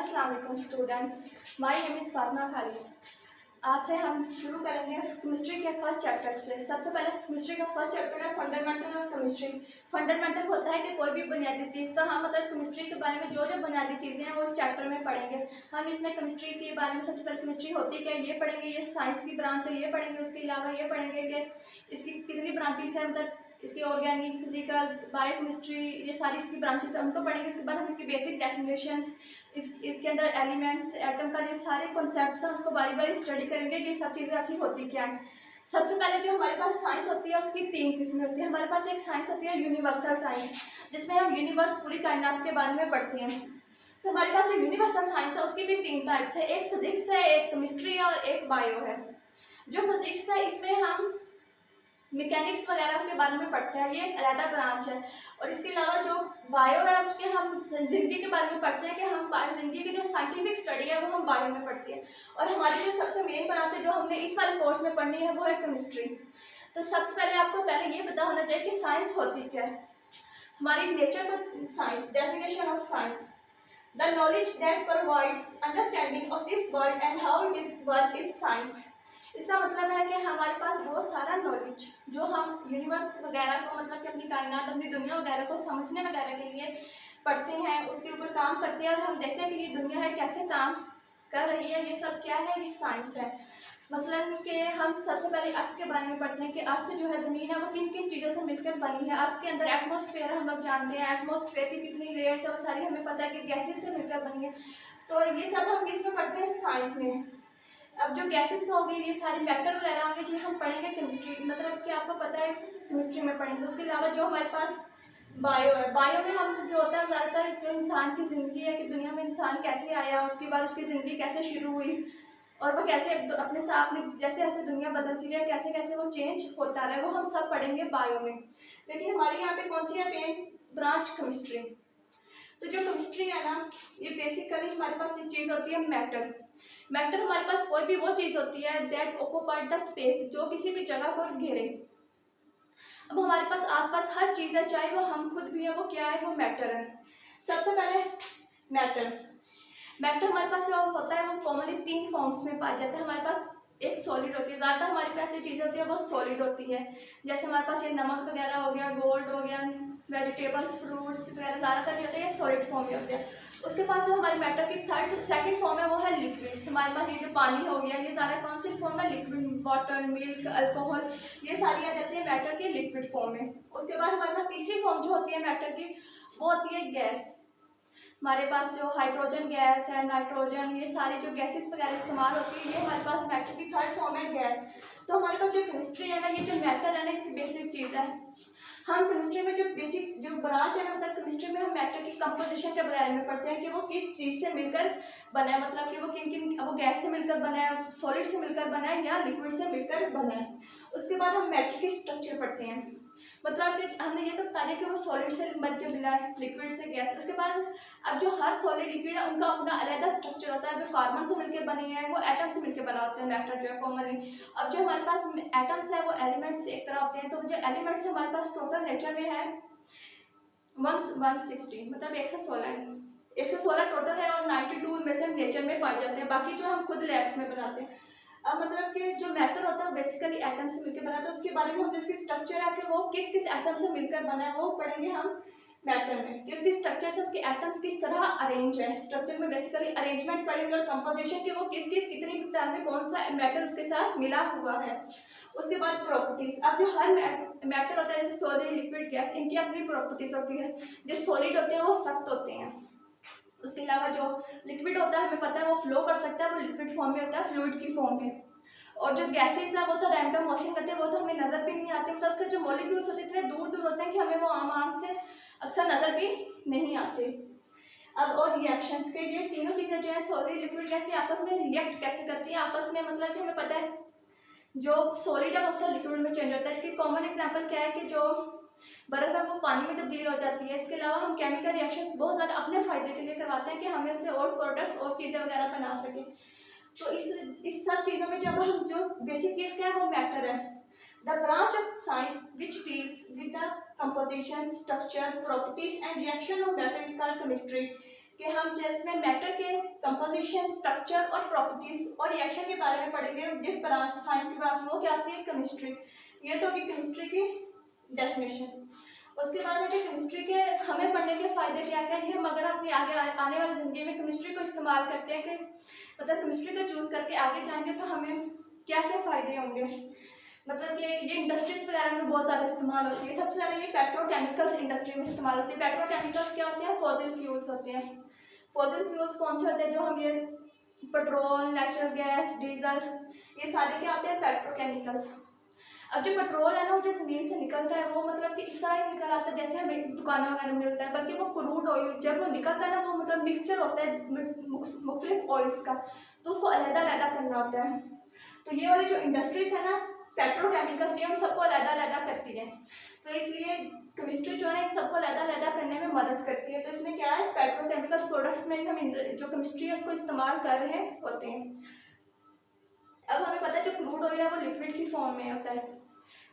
अस्सलाम वालेकुम students, my name is Fatima Khalid. आज से हम शुरू करेंगे केमिस्ट्री के फर्स्ट चैप्टर से। सबसे पहले केमिस्ट्री का फर्स्ट चैप्टर है फंडामेंटल ऑफ केमिस्ट्री। फंडामेंटल होता है कि कोई भी बुनियादी चीज़, तो हम मतलब केमिस्ट्री के बारे में जो जो बुनियादी चीज़ें हैं वो इस चैप्टर में पढ़ेंगे। हम इसमें केमिस्ट्री के बारे में सबसे पहले केमिस्ट्री होती क्या है ये पढ़ेंगे, ये साइंस की ब्रांच है ये पढ़ेंगे, उसके अलावा ये पढ़ेंगे कि इसकी कितनी ब्रांचेस है, मतलब इसकी ऑर्गेनिक, फिजिकल, बायोकेमिस्ट्री, ये सारी इसकी ब्रांचेस है उनको पढ़ेंगे। उसके बाद हम इनकी बेसिक डेफिनेशंस, इसके अंदर एलिमेंट्स, एटम का ये सारे कॉन्सेप्ट्स हैं उसको बारी बारी स्टडी करेंगे कि ये सब चीज़ें आखिर होती क्या है। सबसे पहले जो हमारे पास साइंस होती है उसकी तीन किस्में होती है। हमारे पास एक साइंस होती है यूनिवर्सल साइंस, जिसमें हम यूनिवर्स, पूरी कायनात के बारे में पढ़ते हैं। तो हमारे पास जो यूनिवर्सल साइंस है उसकी भी तीन टाइप्स है, एक फिजिक्स है, एक केमिस्ट्री है और एक बायो है। जो फिजिक्स है इसमें हम मैकेनिक्स वगैरह के बारे में पढ़ते हैं, ये एक अलग ब्रांच है। और इसके अलावा जो बायो है उसके हम जिंदगी के बारे में पढ़ते हैं कि हम जिंदगी की जो साइंटिफिक स्टडी है वो हम बायो में पढ़ते हैं। और हमारी जो सबसे मेन ब्रांच है जो हमने इस वाले कोर्स में पढ़नी है वो है केमिस्ट्री। तो सबसे पहले आपको पहले ये पता होना चाहिए कि साइंस होती क्या है। हमारी नेचर को science, definition of science, the knowledge that provides understanding of this world and how it is work is science. इसका मतलब है कि हमारे पास बहुत सारा नॉलेज जो हम यूनिवर्स वगैरह को, मतलब कि अपनी कायनात, अपनी दुनिया वगैरह को समझने वगैरह के लिए पढ़ते हैं, उसके ऊपर काम करते हैं और हम देखते हैं कि ये दुनिया है कैसे काम कर रही है, ये सब क्या है, ये साइंस है। मसलन कि हम सबसे पहले अर्थ के बारे में पढ़ते हैं कि अर्थ जो है ज़मीन है वो किन किन चीज़ों से मिलकर बनी है। अर्थ के अंदर एटमॉस्फेयर हम लोग जानते हैं, एटमॉस्फेयर की कितनी लेयर्स है वो सारी हमें पता है कि गैसेस से मिलकर बनी है। तो ये सब हम किस में पढ़ते हैं, साइंस में। अब जो गैसेस हो गई, ये सारे मैटर वगैरह होंगे, ये हम पढ़ेंगे केमिस्ट्री, मतलब कि आपको पता है केमिस्ट्री में पढ़ेंगे। उसके अलावा जो हमारे पास बायो है, बायो में हम जो होता है ज़्यादातर जो इंसान की ज़िंदगी है कि दुनिया में इंसान कैसे आया, उसके बाद उसकी ज़िंदगी कैसे शुरू हुई और वो कैसे अपने साथ में जैसे जैसे दुनिया बदलती रहे कैसे कैसे वो चेंज होता रहे, वो हम सब पढ़ेंगे बायो में। लेकिन हमारे यहाँ पे कौन सी है मेन ब्रांच, केमिस्ट्री। तो जो केमिस्ट्री है ना, ये बेसिकली हमारे पास एक चीज़ होती है मैटर। मैटर हमारे पास कोई भी वो चीज़ होती है दैट ऑक्यूपाइड द स्पेस, जो किसी भी जगह को घेरे। अब हमारे पास आसपास हर चीज़ है, चाहे वो हम खुद भी है, वो क्या है, वो मैटर है। सबसे पहले मैटर हमारे पास जो होता है वो कॉमनली तीन फॉर्म्स में पाया जाता है। हमारे पास एक सॉलिड होती है, ज़्यादातर हमारे पास जो चीज़ें होती है वो सॉलिड होती है, जैसे हमारे पास ये नमक वगैरह हो गया, गोल्ड हो गया, वेजिटेबल्स, फ्रूट्स वगैरह ज़्यादातर जो होते हैं ये सॉलिड फॉर्म में होते हैं। उसके पास जो हमारे मैटर की सेकंड फॉर्म है वो है लिक्विड्स। हमारे पास ये जो पानी हो गया, ये सारा कौन सी फॉर्म है, लिक्विड, वाटर, मिल्क, अल्कोहल, ये सारी आ जाती है मैटर के लिक्विड फॉर्म में। उसके बाद हमारे पास तीसरी फॉर्म जो होती है मैटर की वो होती है गैस। हमारे पास जो हाइड्रोजन गैस है, नाइट्रोजन, ये सारी जो गैसेस वगैरह इस्तेमाल होती है, ये हमारे पास मैटर की थर्ड फॉर्म है गैस। तो हमारे पास जो केमिस्ट्री है ना, ये जो मैटर है ना, इसकी बेसिक चीज़ है। हम केमिस्ट्री में जो बेसिक जो ब्रांच है, मतलब केमिस्ट्री में हम मैटर की कंपोजिशन के बारे में पढ़ते हैं कि वो किस चीज़ से मिलकर बना है, मतलब कि वो किन किन, वो गैस से मिलकर बना है, सॉलिड से मिलकर बना है या लिक्विड से मिलकर बना है। उसके बाद हम मैटर की स्ट्रक्चर पढ़ते हैं, मतलब कि हमने ये तो बता दिया कि वो सॉलिड से मिलकर मिला है, लिक्विड से गैस। उसके बाद अब जो हर सॉलिड लिक्विड है उनका अपना अलग स्ट्रक्चर होता है, वो कार्बन से मिलकर बनी है, वो एटम से मिलकर बना होता है मैटर जो है कॉमनली। अब जो हमारे पास एटम्स है वो एलिमेंट्स एक तरह होते हैं, तो जो एलिमेंट्स हमारे पास टोटल नेचर में है 160, मतलब 116 टोटल है और 92 में से नेचर में पाए जाते हैं, बाकी जो हम खुद लैब में बनाते हैं। अब मतलब कि जो मैटर होता है बेसिकली एटम से मिलकर बना है, तो उसके बारे में हम जो इसकी स्ट्रक्चर है कि वो किस किस एटम से मिलकर बना है वो पढ़ेंगे हम मैटर में, कि उसकी स्ट्रक्चर से उसके एटम्स किस तरह अरेंज है। स्ट्रक्चर में बेसिकली अरेंजमेंट पढ़ेंगे और कंपोजिशन की वो किस किस कितनी मिकदार में कौन सा मैटर उसके साथ मिला हुआ है। उसके बाद प्रॉपर्टीज। अब जो हर मैटर होता है जैसे सॉलिड, लिक्विड, गैस, इनकी अपनी प्रॉपर्टीज होती है। जो सॉलिड होते हैं वो सख्त होते हैं, उसके अलावा जो लिक्विड होता है हमें पता है वो फ्लो कर सकता है, वो लिक्विड फॉर्म में होता है, फ्लूइड की फॉर्म में। और जो गैसेस है वो तो रैंडम मोशन करते हैं, वो तो हमें नज़र भी नहीं आते, मतलब कि जो मॉलिक्यूल्स होते हैं इतने दूर दूर होते हैं कि हमें वो आम आम से अक्सर नज़र भी नहीं आते। अब और रिएक्शंस के लिए तीनों चीज़ें जो है सॉलिड, लिक्विड, गैस, आपस में रिएक्ट कैसे करती है आपस में, मतलब कि हमें पता है जो सॉलिड है वो अक्सर लिक्विड में चेंज होता है। इसकी कॉमन एग्जांपल क्या है कि जो बर्फ है वो पानी में तब्दील हो जाती है। इसके अलावा हम केमिकल रिएक्शन बहुत ज़्यादा अपने फ़ायदे के लिए करवाते हैं कि हमें इससे और प्रोडक्ट्स और चीज़ें वगैरह बना सकें। तो इस सब चीज़ों में जब हम जो बेसिक चीज़ क्या है वो मैटर है। The branch of science which deals with the composition, structure, properties and reaction of matter is called chemistry. कि हम जिसमें मैटर के कंपोजिशन, स्ट्रक्चर और प्रॉपर्टीज और रिएक्शन के बारे में पढ़ेंगे। जिस ब्रांच साइंस की ब्रांच में वो क्या आती है, केमिस्ट्री। ये तो होगी केमिस्ट्री की डेफिनेशन। उसके बाद है कि केमिस्ट्री के हमें पढ़ने के फायदे क्या क्या है, हम अगर अपनी आगे आने वाली ज़िंदगी में केमिस्ट्री को इस्तेमाल करते हैं कि मतलब केमिस्ट्री को चूज़ करके आगे जाएंगे तो हमें क्या क्या फ़ायदे होंगे। मतलब कि ये इंडस्ट्रीज वगैरह में बहुत ज़्यादा इस्तेमाल होती है। सबसे ज़्यादा ये पेट्रोकेमिकल्स इंडस्ट्री में इस्तेमाल होती है। पेट्रोकेमिकल्स क्या होते हैं, फॉसिल फ्यूल्स होते हैं। फॉसिल फ्यूल्स कौन से होते हैं, जो हम ये पेट्रोल, नेचुरल गैस, डीजल, ये सारे क्या होते हैं, पेट्रोकेमिकल्स। अब जो पेट्रोल है ना, वो जो ज़मीन से निकलता है वो मतलब कि इस तरह ही निकल आता है जैसे हमें दुकानों वगैरह में मिलता है, बल्कि वो क्रूड ऑयल जब वो निकलता है ना, वो मतलब मिक्सचर होता है मुख्तलिफ ऑयल्स का, तो उसको अलग-अलग करना होता है। तो ये वाली जो इंडस्ट्रीज है ना, पेट्रोकेमिकल्स, ये हम सबको अलग-अलग करती है। तो इसलिए केमिस्ट्री जो है इन सबको अलग-अलग करने में मदद करती है। तो इसमें क्या है, पेट्रोकेमिकल्स प्रोडक्ट्स में हम जो केमिस्ट्री है उसको इस्तेमाल कर रहे होते हैं। अब हमें पता है जो क्रूड ऑयल है वो लिक्विड की फॉर्म में होता है।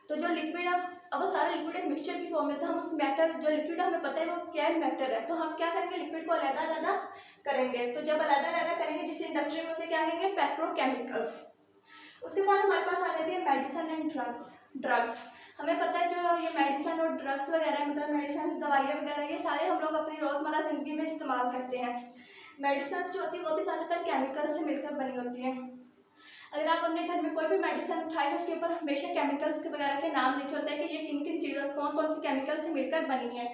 तो जो लिक्विड है अब वो सारा लिक्विड एक मिक्सचर की फॉर्म में, तो हम उस मैटर जो लिक्विड हमें पता है वो क्या है, मैटर है, तो हम क्या करेंगे, लिक्विड को अलग-अलग करेंगे। तो जब अलग-अलग करेंगे जिस इंडस्ट्री में उसे क्या कहेंगे, पेट्रोकेमिकल्स। उसके बाद हमारे पास आ जाती है मेडिसिन एंड ड्रग्स। हमें पता है जो ये मेडिसिन और ड्रग्स वगैरह, मतलब मेडिसिन, दवाइयाँ वगैरह, ये सारे हम लोग अपनी रोज़मर्रा ज़िंदगी में इस्तेमाल करते हैं। मेडिसिन जो होती है वो भी ज़्यादातर केमिकल से मिलकर बनी होती है। अगर आप अपने घर में कोई भी मेडिसिन उठाए तो उसके ऊपर हमेशा केमिकल्स के वगैरह के नाम लिखे होते हैं कि ये किन किन चीज़ों, कौन कौन से केमिकल से मिलकर बनी है।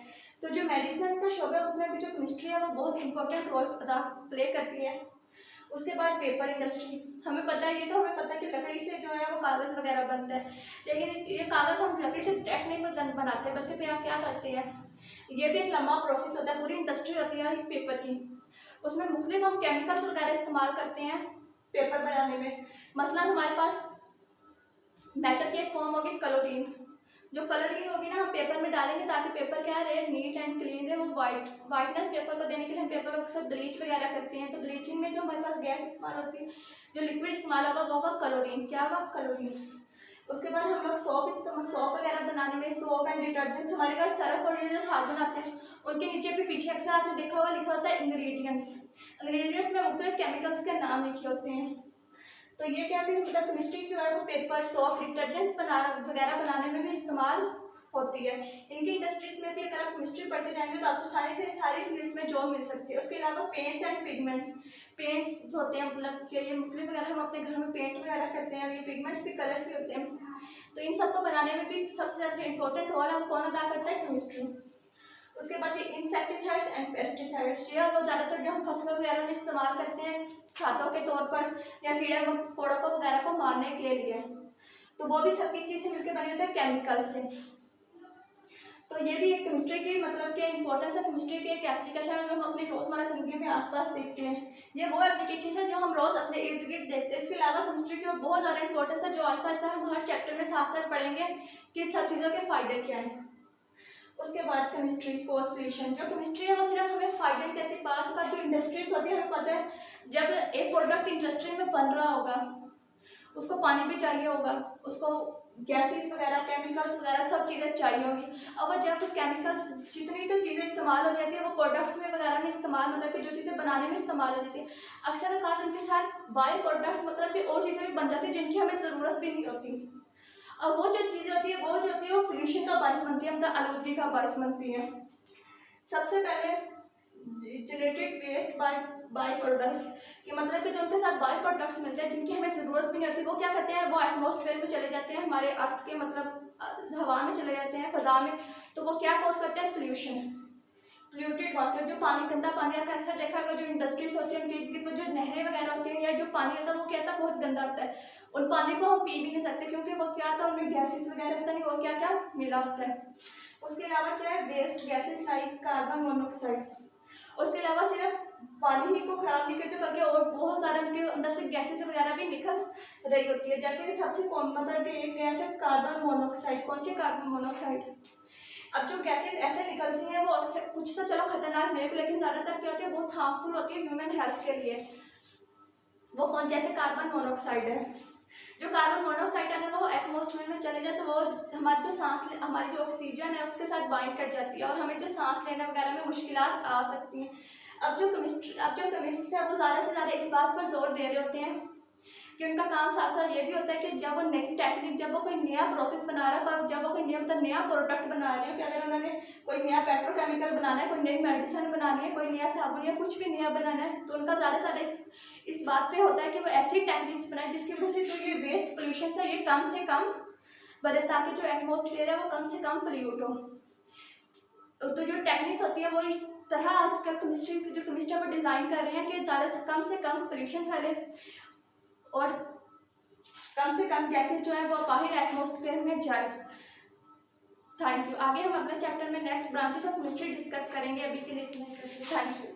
तो जो मेडिसिन का शोबा है उसमें भी जो केमिस्ट्री है वो बहुत इंपॉर्टेंट रोल प्ले करती है। उसके बाद पेपर इंडस्ट्री, हमें पता है, ये तो हमें पता है कि लकड़ी से जो है वो कागज़ वगैरह बनता है, लेकिन ये कागज़ हम लकड़ी से डायरेक्ट नहीं बनाते हैं, बल्कि फिर आप क्या करते हैं, ये भी एक लंबा प्रोसेस होता है, पूरी इंडस्ट्री होती है पेपर की। उसमें मुख्तलिफ हम केमिकल्स वगैरह इस्तेमाल करते हैं पेपर बनाने में। मसलन हमारे पास मैटर की एक फॉर्म होगी क्लोरीन। जो क्लोरीन होगी ना, हम पेपर में डालेंगे ताकि पेपर क्या रहे, नीट एंड क्लीन रहे, वो वाइटनेस पेपर को देने के लिए हम पेपर को अक्सर ब्लीच वगैरह करते हैं। तो ब्लीचिंग में जो हमारे पास गैस इस्तेमाल होती है, जो लिक्विड इस्तेमाल होगा वो होगा क्लोरीन। क्या होगा, क्लोरीन। उसके बाद हम लोग सोप वगैरह बनाने में, सोप एंड डिटर्जेंट्स, हमारे घर सर्फ और ये जो साबुन आते हैं उनके नीचे भी पीछे अक्सर आपने देखा होगा लिखा होता है इंग्रेडिएंट्स में मुख्तलिफ केमिकल्स के नाम लिखे होते हैं। तो ये क्या भी मतलब केमिस्ट्री जो है वो पेपर, सोप, डिटर्जेंट्स वगैरह बनाने में भी इस्तेमाल होती है। इनकी इंडस्ट्रीज में भी अगर आप केमिस्ट्री पढ़ते जाएंगे तो आपको सारी फील्ड्स में जॉब मिल सकती है। उसके अलावा पेंट्स एंड पिगमेंट्स, पेंट्स जो होते हैं मतलब कि ये मुख्तलिफ वगैरह हम अपने घर में पेंट वगैरह करते हैं, ये पिगमेंट्स भी कलर से होते हैं। तो इन सबको बनाने में भी सबसे ज़्यादा जो इंपॉर्टेंट रोल है वो कौन अदा करता है, केमिस्ट्री। उसके बाद ये इंसेक्टिसाइड्स एंड पेस्टिसाइड्स, ये वो ज़्यादातर जो हम फसलों वगैरह में इस्तेमाल करते हैं खादों के तौर पर या कीड़े मकोड़ों को वगैरह को मारने के लिए, तो वो भी सब किस चीज़ से मिलकर बने होते हैं, केमिकल से। तो ये भी एक केमिस्ट्री की मतलब कि इंपॉर्टेंस है, केमिस्ट्री की एक एप्लीकेशन है जो हम अपनी रोज़मर्रा ज़िंदगी में आसपास देखते हैं। ये वो एप्लीकेशन है जो हम रोज़ अपने इर्द गिर्द देखते हैं। इसके अलावा केमिस्ट्री की बहुत ज़्यादा इंपॉर्टेंस है जो आहिस्ता आहिस्ता हम हर चैप्टर में साथ साथ पढ़ेंगे कि सब चीज़ों के फ़ायदे क्या हैं। उसके बाद केमिस्ट्री पोल्यूशन, जो केमिस्ट्री है वो सिर्फ हमें फायदे नहीं देती। पास का जो इंडस्ट्रीज होती है हमें पता है जब एक प्रोडक्ट इंडस्ट्री में बन रहा होगा उसको पानी भी चाहिए होगा, उसको गैसेस वगैरह, केमिकल्स वगैरह सब चीज़ें चाहिए होगी। अब वो जब केमिकल्स जितनी तो चीज़ें इस्तेमाल हो जाती है वो प्रोडक्ट्स में वगैरह में इस्तेमाल, मतलब कि जो चीज़ें बनाने में इस्तेमाल हो जाती है, अक्सर अवकाश उनके साथ बायो प्रोडक्ट्स मतलब कि और चीज़ें भी बन जाती है जिनकी हमें ज़रूरत भी नहीं होती। अब वो जो चीज़ होती है वो पोल्यूशन का बायस बनती है, मतलब आलूदगी का बायस बनती है। सबसे पहले जनरेटेड वेस्ट बाय प्रोडक्ट्स कि मतलब कि जो उनके साथ बाय प्रोडक्ट्स मिलते हैं जिनकी हमें ज़रूरत भी नहीं होती, वो क्या करते हैं, वो एटमॉस्फेयर में चले जाते हैं, हमारे अर्थ के मतलब हवा में चले जाते हैं, फ़ज़ा में। तो वो क्या कॉज करते हैं, पोल्यूशन। पोल्यूटेड वाटर, जो पानी, गंदा पानी, आपने अक्सर देखा होगा जो इंडस्ट्रीज होती है उनके इर्द गिर्द जो नहरें वगैरह होती हैं या जो पानी होता है वो क्या होता है, बहुत गंदा होता है। उन पानी को हम पी भी नहीं सकते क्योंकि वो क्या होता है, उनमें गैसेस वगैरह पता नहीं वो क्या क्या मिला होता है। उसके अलावा क्या है, waste gases like carbon monoxide. उसके अलावा सिर्फ पानी ही को खराब नहीं करते बल्कि और बहुत सारे उनके अंदर से गैसेस वगैरह भी निकल रही होती है। जैसे कि सबसे मतलब एक गैस है कार्बन मोनोऑक्साइड। कौन सी, कार्बन मोनोऑक्साइड। अब जो गैसेस ऐसे निकलती हैं वो अक्सर कुछ तो चलो खतरनाक नहीं, लेकिन ज़्यादातर क्या होती है बहुत हार्मफुल होती है ह्यूमन हेल्थ के लिए। वो कौन, जैसे कार्बन मोनोऑक्साइड है। जो कार्बन मोनोऑक्साइड अगर वो एटमॉस्फेयर में चले जाए तो वो हमारी जो हमारी जो ऑक्सीजन है उसके साथ बाइंड कर जाती है और हमें जो सांस लेने वगैरह में मुश्किलात आ सकती हैं। अब जो केमिस्ट है वो ज़्यादा से ज़्यादा इस बात पर जोर दे रहे होते हैं कि उनका काम साथ साथ ये भी होता है कि जब वो नई टेक्निक, जब वो कोई नया प्रोसेस बना रहा है, तो जब वो कोई नया प्रोडक्ट बना रही हो, कि अगर उन्होंने कोई नया पेट्रोकेमिकल बनाना है, कोई नई मेडिसिन बनानी है, कोई नया साबुन या कुछ भी नया बनाना है, तो उनका ज़्यादा से ज़्यादा इस बात पे होता है कि वो ऐसी टेक्निक्स बनाए जिसकी वजह से जो ये वेस्ट पोल्यूशन है ये कम से कम बढ़े, ताकि जो एटमोसफियर है वो कम से कम पोल्यूट हो। तो जो टेक्निक्स होती है वो इस तरह आजकल केमिस्ट्री वो डिज़ाइन कर रहे हैं कि ज़्यादा से कम पोल्यूशन फैले और कम से कम गैसेज जो है वो बाहर एटमॉस्फेयर में जाए। Thank you. आगे हम अगले चैप्टर में next branches of chemistry discuss करेंगे। अभी के लिए इतना ही। Thank you.